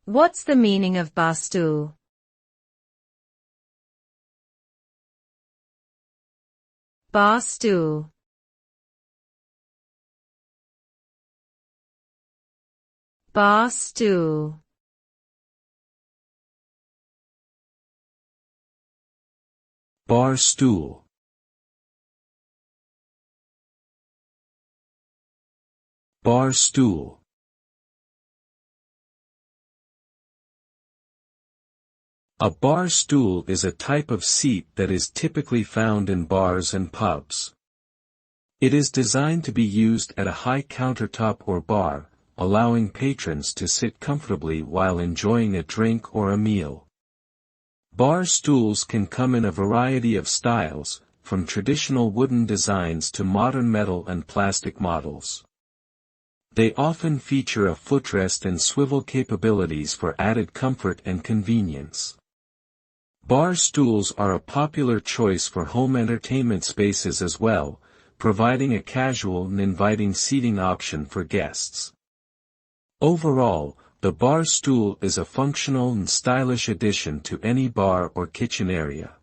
What's the meaning of bar stool? Bar stool. Bar stool. Bar stool. Bar stool. A bar stool is a type of seat that is typically found in bars and pubs. It is designed to be used at a high countertop or bar, allowing patrons to sit comfortably while enjoying a drink or a meal. Bar stools can come in a variety of styles, from traditional wooden designs to modern metal and plastic models. They often feature a footrest and swivel capabilities for added comfort and convenience. Bar stools are a popular choice for home entertainment spaces as well, providing a casual and inviting seating option for guests. Overall, the bar stool is a functional and stylish addition to any bar or kitchen area.